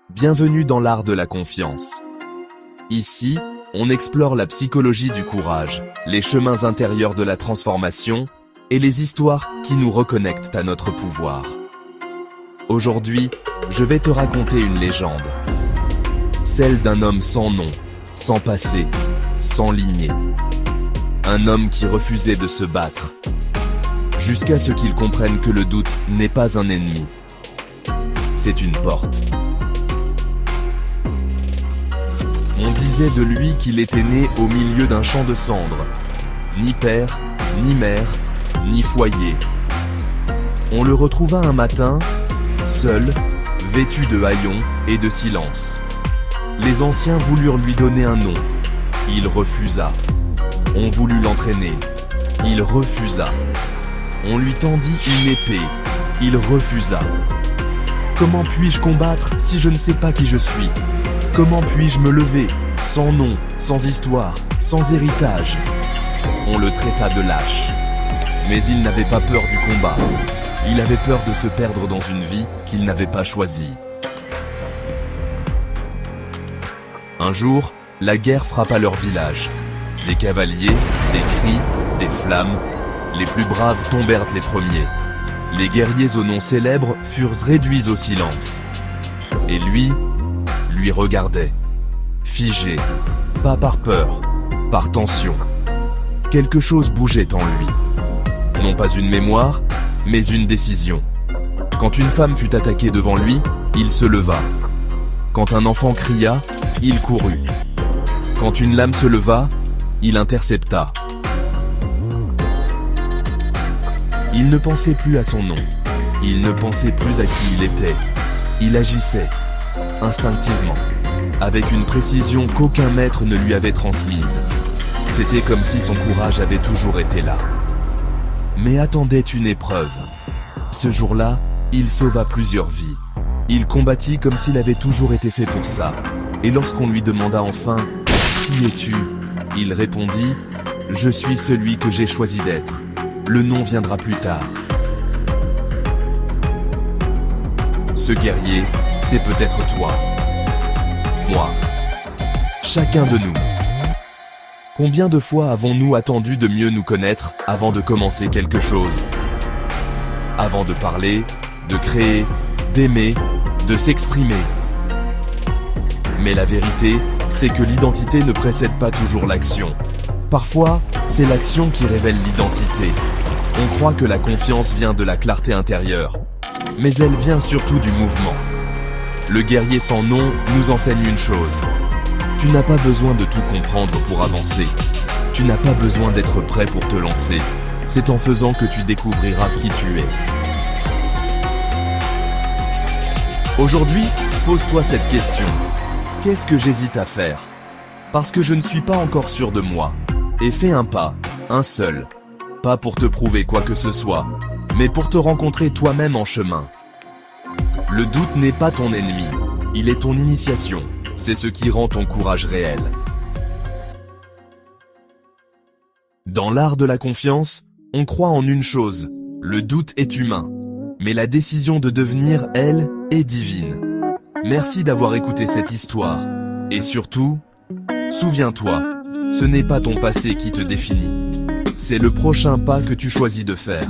Bienvenue dans l'art de la confiance. Ici, on explore la psychologie du courage, les chemins intérieurs de la transformation et les histoires qui nous reconnectent à notre pouvoir. Aujourd'hui, je vais te raconter une légende. Celle d'un homme sans nom, sans passé, sans lignée. Un homme qui refusait de se battre, jusqu'à ce qu'il comprenne que le doute n'est pas un ennemi. C'est une porte. On disait de lui qu'il était né au milieu d'un champ de cendres. Ni père, ni mère, ni foyer. On le retrouva un matin, seul, vêtu de haillons et de silence. Les anciens voulurent lui donner un nom. Il refusa. On voulut l'entraîner. Il refusa. On lui tendit une épée. Il refusa. Comment puis-je combattre si je ne sais pas qui je suis? Comment puis-je me lever, sans nom, sans histoire, sans héritage? On le traita de lâche. Mais il n'avait pas peur du combat. Il avait peur de se perdre dans une vie qu'il n'avait pas choisie. Un jour, la guerre frappa leur village. Des cavaliers, des cris, des flammes. Les plus braves tombèrent les premiers. Les guerriers au nom célèbre furent réduits au silence. Et lui regardait, figé, pas par peur, par tension. Quelque chose bougeait en lui. Non pas une mémoire, mais une décision. Quand une femme fut attaquée devant lui, il se leva. Quand un enfant cria, il courut. Quand une lame se leva, il intercepta. Il ne pensait plus à son nom. Il ne pensait plus à qui il était. Il agissait, instinctivement, avec une précision qu'aucun maître ne lui avait transmise. C'était comme si son courage avait toujours été là. Mais attendait une épreuve. Ce jour-là, il sauva plusieurs vies. Il combattit comme s'il avait toujours été fait pour ça. Et lorsqu'on lui demanda enfin « Qui es-tu » il répondit « Je suis celui que j'ai choisi d'être. Le nom viendra plus tard. » Ce guerrier, c'est peut-être toi. Moi. Chacun de nous. Combien de fois avons-nous attendu de mieux nous connaître avant de commencer quelque chose? Avant de parler, de créer, d'aimer, de s'exprimer. Mais la vérité, c'est que l'identité ne précède pas toujours l'action. Parfois, c'est l'action qui révèle l'identité. On croit que la confiance vient de la clarté intérieure, mais elle vient surtout du mouvement. Le guerrier sans nom nous enseigne une chose. Tu n'as pas besoin de tout comprendre pour avancer. Tu n'as pas besoin d'être prêt pour te lancer. C'est en faisant que tu découvriras qui tu es. Aujourd'hui, pose-toi cette question. Qu'est-ce que j'hésite à faire? Parce que je ne suis pas encore sûr de moi. Et fais un pas, un seul. Pas pour te prouver quoi que ce soit, mais pour te rencontrer toi-même en chemin. Le doute n'est pas ton ennemi, il est ton initiation. C'est ce qui rend ton courage réel. Dans l'art de la confiance, on croit en une chose, le doute est humain. Mais la décision de devenir, elle, est divine. Merci d'avoir écouté cette histoire. Et surtout, souviens-toi, ce n'est pas ton passé qui te définit. C'est le prochain pas que tu choisis de faire.